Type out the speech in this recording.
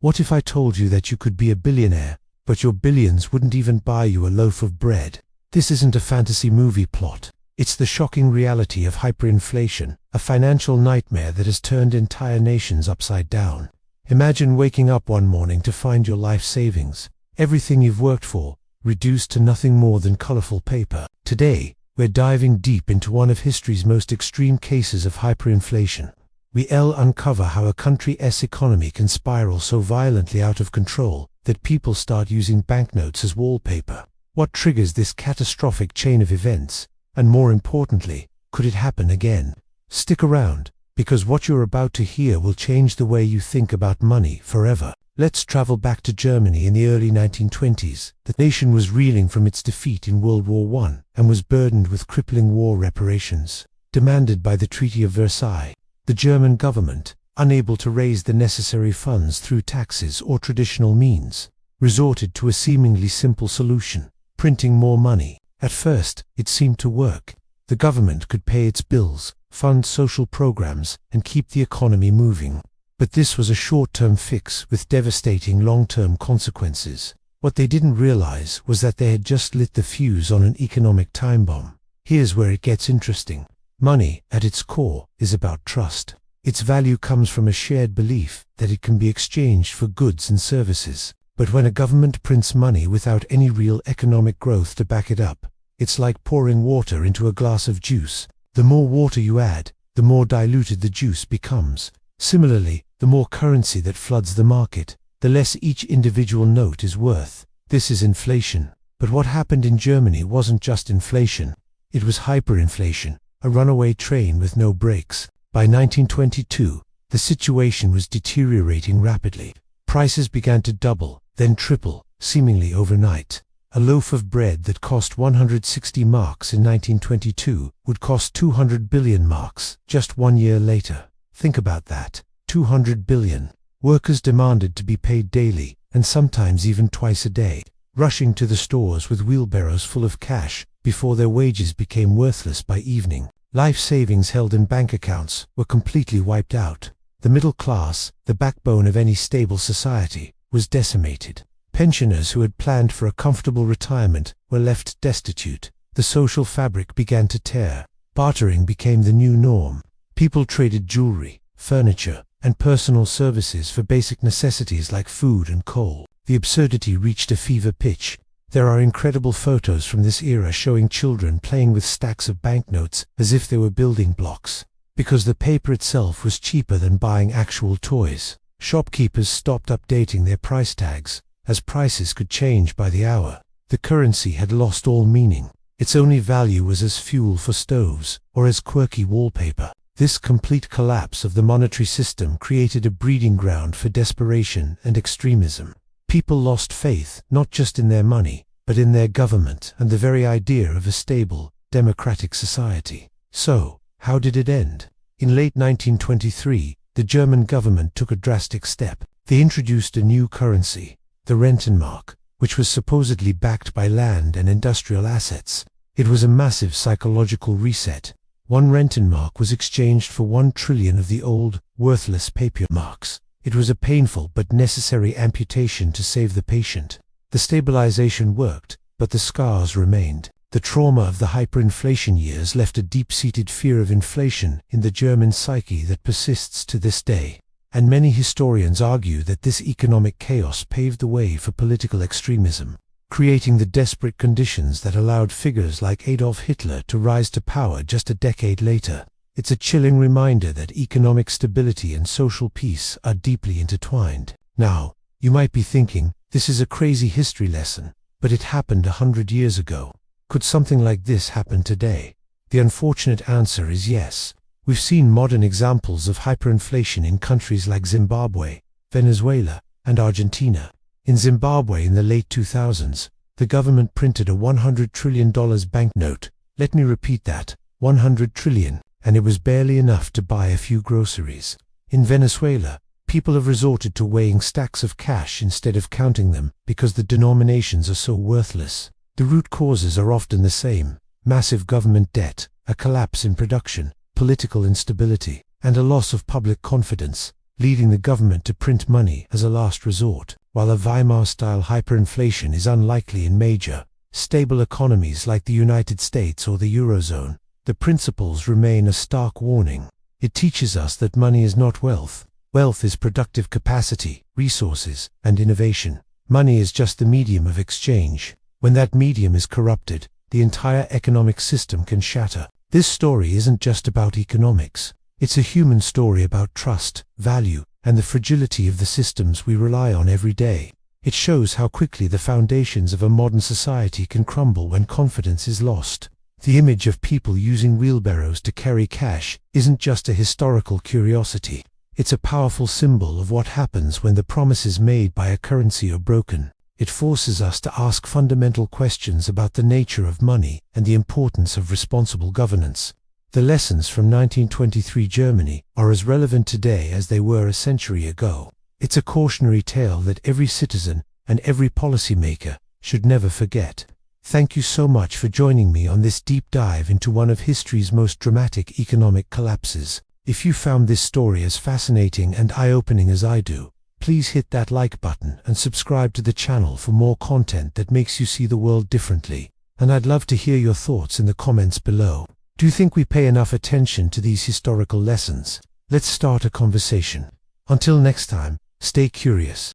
What if I told you that you could be a billionaire, but your billions wouldn't even buy you a loaf of bread? This isn't a fantasy movie plot. It's the shocking reality of hyperinflation, a financial nightmare that has turned entire nations upside down. Imagine waking up one morning to find your life savings, everything you've worked for, reduced to nothing more than colorful paper. Today, we're diving deep into one of history's most extreme cases of hyperinflation. We'll uncover how a country's economy can spiral so violently out of control that people start using banknotes as wallpaper. What triggers this catastrophic chain of events? And more importantly, could it happen again? Stick around, because what you're about to hear will change the way you think about money forever. Let's travel back to Germany in the early 1920s. The nation was reeling from its defeat in World War I and was burdened with crippling war reparations, demanded by the Treaty of Versailles. The German government, unable to raise the necessary funds through taxes or traditional means, resorted to a seemingly simple solution: printing more money. At first, it seemed to work. The government could pay its bills, fund social programs, and keep the economy moving. But this was a short-term fix with devastating long-term consequences. What they didn't realize was that they had just lit the fuse on an economic time bomb. Here's where it gets interesting. Money, at its core, is about trust. Its value comes from a shared belief that it can be exchanged for goods and services. But when a government prints money without any real economic growth to back it up, it's like pouring water into a glass of juice. The more water you add, the more diluted the juice becomes. Similarly, the more currency that floods the market, the less each individual note is worth. This is inflation. But what happened in Germany wasn't just inflation. It was hyperinflation, a runaway train with no brakes. By 1922, the situation was deteriorating rapidly. Prices began to double, then triple, seemingly overnight. A loaf of bread that cost 160 marks in 1922 would cost 200 billion marks just 1 year later. Think about that. 200 billion. Workers demanded to be paid daily, and sometimes even twice a day, rushing to the stores with wheelbarrows full of cash before their wages became worthless by evening. Life savings held in bank accounts were completely wiped out. The middle class, the backbone of any stable society, was decimated. Pensioners who had planned for a comfortable retirement were left destitute. The social fabric began to tear. Bartering became the new norm. People traded jewelry, furniture, and personal services for basic necessities like food and coal. The absurdity reached a fever pitch. There are incredible photos from this era showing children playing with stacks of banknotes as if they were building blocks. Because the paper itself was cheaper than buying actual toys, shopkeepers stopped updating their price tags, as prices could change by the hour. The currency had lost all meaning. Its only value was as fuel for stoves, or as quirky wallpaper. This complete collapse of the monetary system created a breeding ground for desperation and extremism. People lost faith, not just in their money, but in their government and the very idea of a stable, democratic society. So, how did it end? In late 1923, the German government took a drastic step. They introduced a new currency, the Rentenmark, which was supposedly backed by land and industrial assets. It was a massive psychological reset. One Rentenmark was exchanged for 1 trillion of the old, worthless paper marks. It was a painful but necessary amputation to save the patient. The stabilization worked, but the scars remained. The trauma of the hyperinflation years left a deep-seated fear of inflation in the German psyche that persists to this day. And many historians argue that this economic chaos paved the way for political extremism, creating the desperate conditions that allowed figures like Adolf Hitler to rise to power just a decade later. It's a chilling reminder that economic stability and social peace are deeply intertwined. Now, you might be thinking, this is a crazy history lesson, but it happened 100 years ago. Could something like this happen today? The unfortunate answer is yes. We've seen modern examples of hyperinflation in countries like Zimbabwe, Venezuela, and Argentina. In Zimbabwe in the late 2000s, the government printed a $100 trillion banknote. Let me repeat that, 100 trillion, and it was barely enough to buy a few groceries. In Venezuela, people have resorted to weighing stacks of cash instead of counting them because the denominations are so worthless. The root causes are often the same: massive government debt, a collapse in production, political instability, and a loss of public confidence. leading the government to print money as a last resort. While a Weimar-style hyperinflation is unlikely in major, stable economies like the United States or the Eurozone, the principles remain a stark warning. It teaches us that money is not wealth. Wealth is productive capacity, resources, and innovation. Money is just the medium of exchange. When that medium is corrupted, the entire economic system can shatter. This story isn't just about economics. It's a human story about trust, value, and the fragility of the systems we rely on every day. It shows how quickly the foundations of a modern society can crumble when confidence is lost. The image of people using wheelbarrows to carry cash isn't just a historical curiosity. It's a powerful symbol of what happens when the promises made by a currency are broken. It forces us to ask fundamental questions about the nature of money and the importance of responsible governance. The lessons from 1923 Germany are as relevant today as they were a century ago. It's a cautionary tale that every citizen and every policymaker should never forget. Thank you so much for joining me on this deep dive into one of history's most dramatic economic collapses. If you found this story as fascinating and eye-opening as I do, please hit that like button and subscribe to the channel for more content that makes you see the world differently. And I'd love to hear your thoughts in the comments below. Do you think we pay enough attention to these historical lessons? Let's start a conversation. Until next time, stay curious.